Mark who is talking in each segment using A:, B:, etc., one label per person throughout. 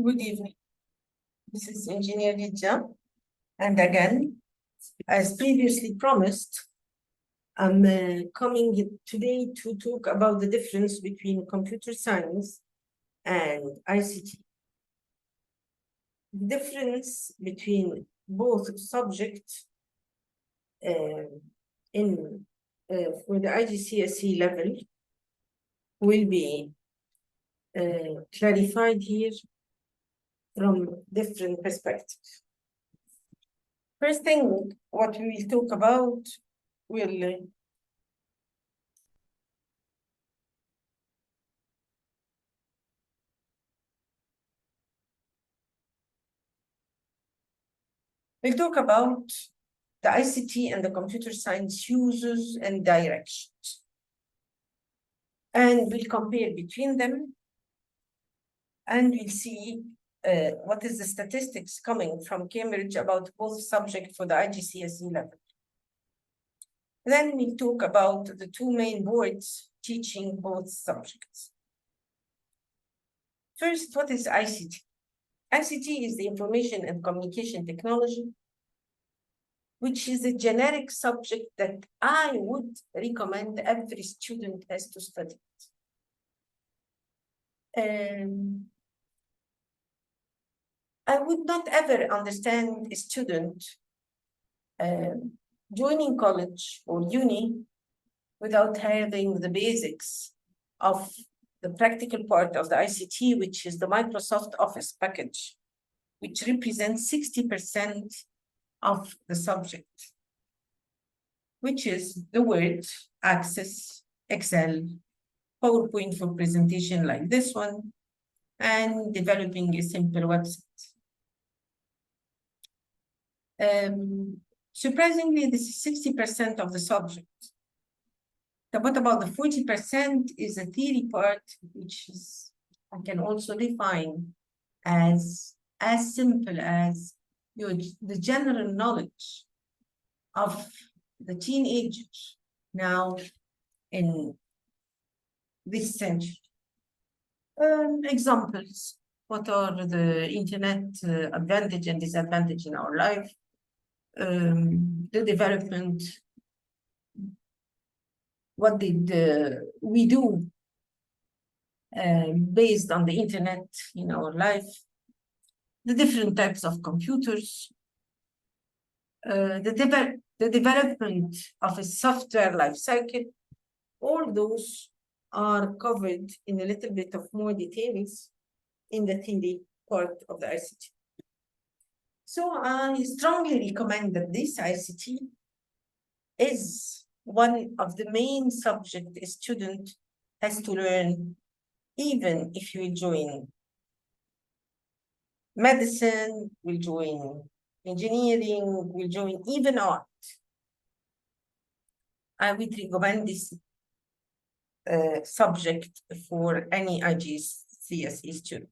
A: Good evening. This is Engineer Lidja. And again, as previously promised, I'm coming today to talk about the difference between computer science and ICT. The difference between both subjects for the IGCSE level will be clarified here from different perspectives. First thing, what we will talk about will we'll talk about the ICT and the computer science uses and directions. And we'll compare between them, and we'll see what is the statistics coming from Cambridge about both subjects for the IGCSE level. Then we'll talk about the two main boards teaching both subjects. First, what is ICT? ICT is the information and communication technology, which is a generic subject that I would recommend every student has to study. I would not ever understand a student joining college or uni without having the basics of the practical part of the ICT, which is the Microsoft Office package, which represents 60% of the subject, which is the Word, Access, Excel, PowerPoint for presentation like this one, and developing a simple website. Surprisingly, this is 60% of the subject. What about the 40% is the theory part, which is, I can also define as simple as the general knowledge of the teenagers now in this century. Examples, what are the internet advantage and disadvantage in our life? The development, what did we do based on the internet in our life, the different types of computers, the development of a software life cycle. All those are covered in a little bit of more details in the theory part of the ICT. So I strongly recommend that this ICT is one of the main subjects a student has to learn, even if you join medicine, will join engineering, will join even art. I would recommend this subject for any IGCSE student.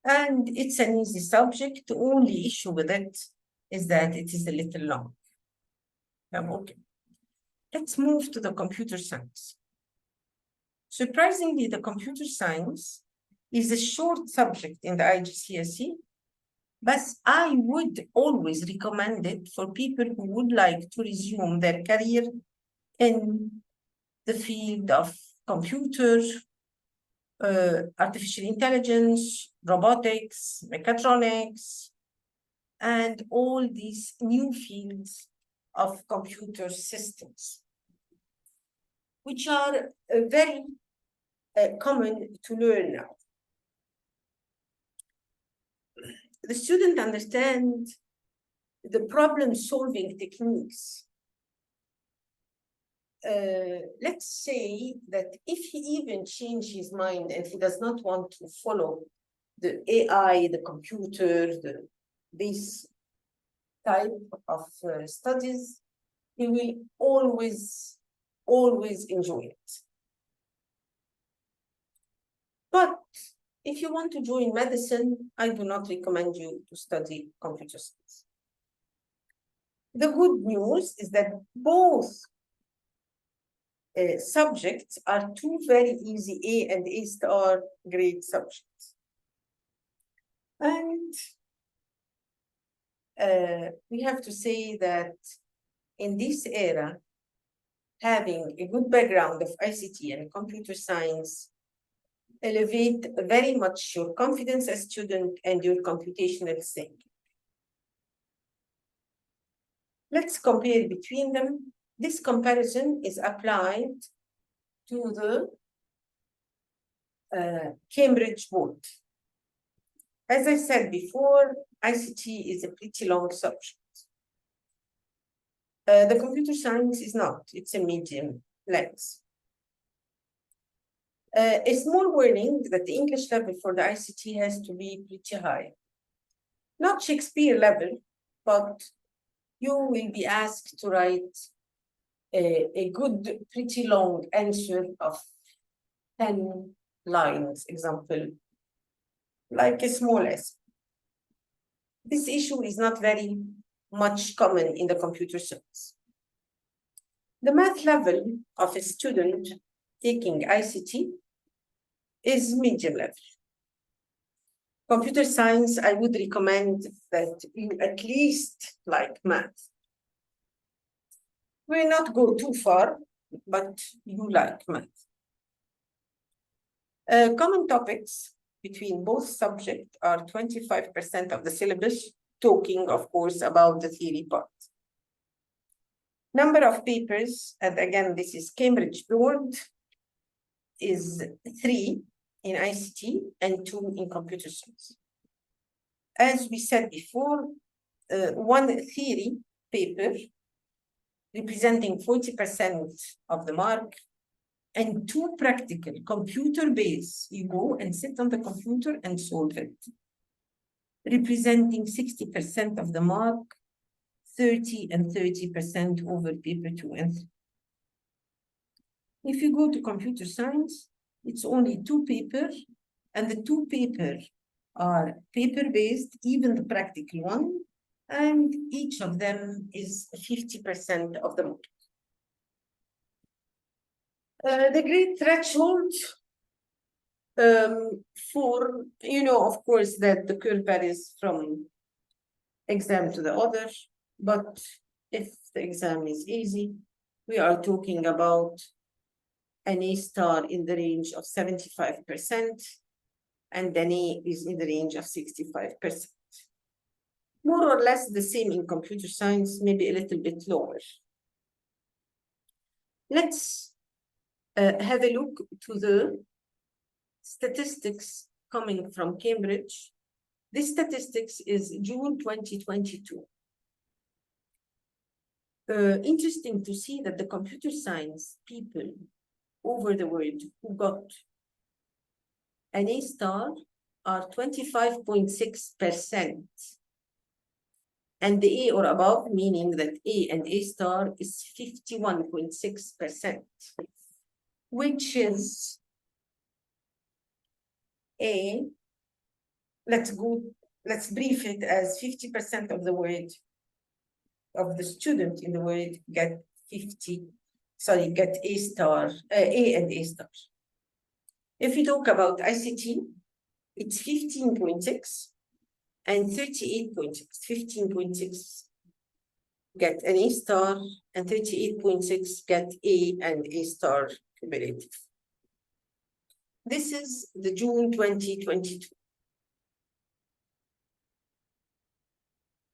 A: And it's an easy subject. The only issue with it is that it is a little long. Okay. Let's move to the computer science. Surprisingly, the computer science is a short subject in the IGCSE, but I would always recommend it for people who would like to resume their career in the field of computer, artificial intelligence, robotics, mechatronics, and all these new fields of computer systems, which are very common to learn now. The student understands the problem-solving techniques. Let's say that if he even changes his mind and he does not want to follow the AI, the computer, this type of studies, he will always enjoy it. But if you want to join medicine, I do not recommend you to study computer science. The good news is that both subjects are two very easy A and A star grade subjects. And we have to say that in this era, having a good background of ICT and computer science elevate very much your confidence as student and your computational thinking. Let's compare between them. This comparison is applied to the Cambridge board. As I said before, ICT is a pretty long subject. The computer science is not, it's a medium length. A small warning that the English level for the ICT has to be pretty high. Not Shakespeare level, but you will be asked to write a good, pretty long answer of 10 lines, example, like a small essay. This issue is not very much common in the computer science. The math level of a student taking ICT is medium level. Computer science, I would recommend that you at least like math. Will not go too far, but you like math. Common topics between both subjects are 25% of the syllabus, talking, of course, about the theory part. Number of papers, and again, this is Cambridge board, is 3 in ICT and 2 in computer science. As we said before, one theory paper representing 40% of the mark, and 2 practical computer-based. You go and sit on the computer and solve it, representing 60% of the mark, 30 and 30% over paper 2 and 3. If you go to computer science, it's only 2 papers, and the 2 papers are paper-based, even the practical one, and each of them is 50% of the mark. The grade threshold for, of course, that the curve varies from exam to the other, but if the exam is easy, we are talking about an A star in the range of 75%, and an A is in the range of 65%. More or less the same in computer science, maybe a little bit lower. Let's have a look to the statistics coming from Cambridge. This statistics is June 2022. Interesting to see that the computer science people over the world who got an A star are 25.6%. And the A or above, meaning that A and A star is 51.6%, which is let's brief it as 50% of the world, of the student in the world get A star, A and A star. If you talk about ICT, it's 15.6 and 38.6. 15.6 get an A star and 38.6 get A and A star cumulative. This is the June 2022.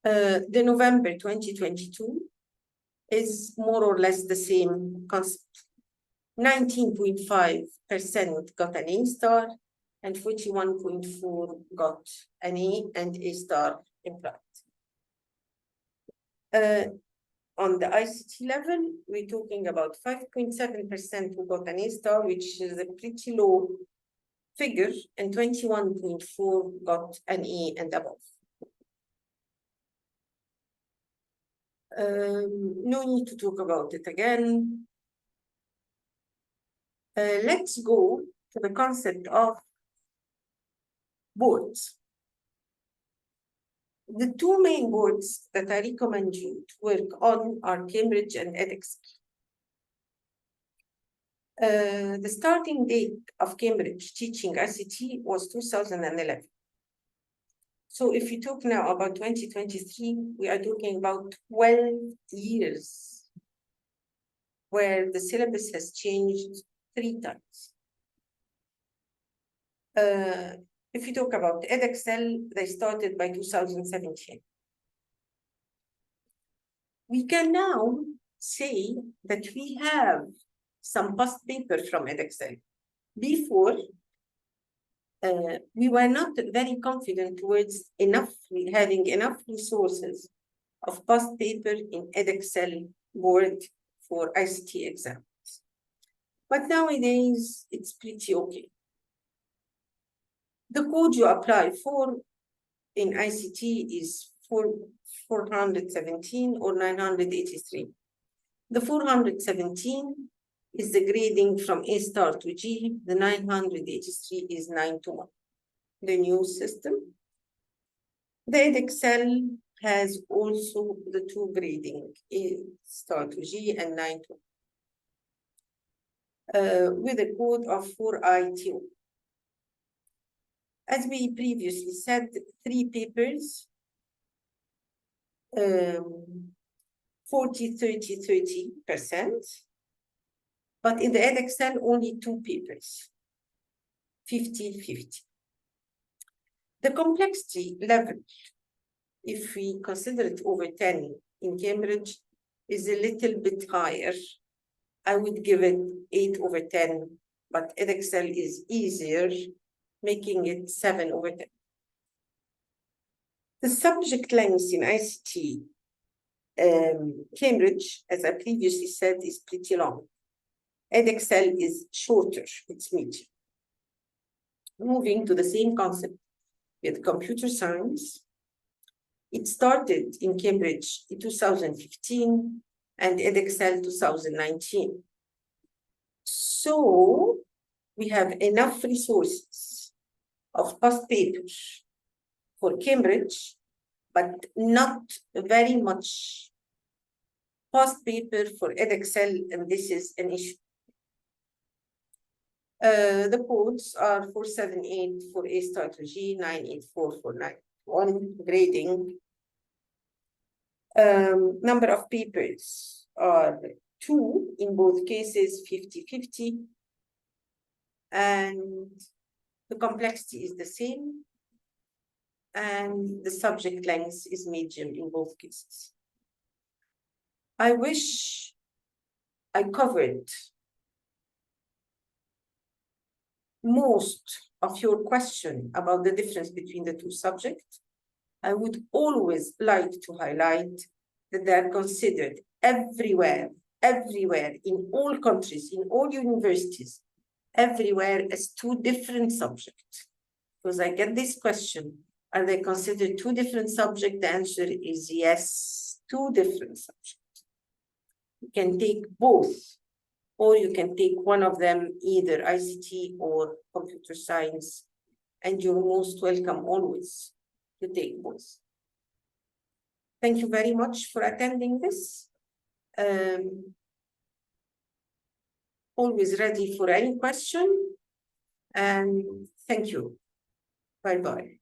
A: The November 2022 is more or less the same concept. 19.5% got an A star and 41.4% got an A and A star implied. On the ICT level, we're talking about 5.7% who got an A star, which is a pretty low figure, and 21.4% got an A and above. No need to talk about it again. Let's go to the concept of boards. The 2 main boards that I recommend you to work on are Cambridge and edX. The starting date of Cambridge teaching ICT was 2011. So if we talk now about 2023, we are talking about 12 years where the syllabus has changed 3 times. If you talk about Edexcel, they started by 2017. We can now say that we have some past papers from Edexcel. Before, we were not very confident towards having enough resources of past paper in Edexcel board for ICT exams. But nowadays, it's pretty okay. The code you apply for in ICT is 417 or 983. The 417 is the grading from A star to G. The 983 is 9 to 1. The new system. The Edexcel has also the 2 grading, A star to G and 9 to 1. With a code of 4ITO. As we previously said, 3 papers, 40, 30, 30%. But in the Edexcel, only 2 papers, 50, 50. The complexity level, if we consider it over 10 in Cambridge, is a little bit higher. I would give it 8 over 10, but Edexcel is easier, making it 7 over 10. The subject length in ICT, Cambridge, as I previously said, is pretty long. Edexcel is shorter, it's medium. Moving to the same concept with computer science, it started in Cambridge in 2015 and Edexcel 2019. So we have enough resources of past papers for Cambridge, but not very much past paper for Edexcel, and this is an issue. The codes are 478 for A star to G, 984 for 9one grading. Number of papers are 2 in both cases, 50-50. And the complexity is the same. And the subject length is medium in both cases. I wish I covered most of your question about the difference between the 2 subjects. I would always like to highlight that they are considered everywhere, in all countries, in all universities, everywhere as 2 different subjects. Because I get this question, are they considered 2 different subjects? The answer is yes, 2 different subjects. You can take both, or you can take one of them, either ICT or computer science, and you're most welcome always to take both. Thank you very much for attending this. Always ready for any question, and thank you. Bye-bye.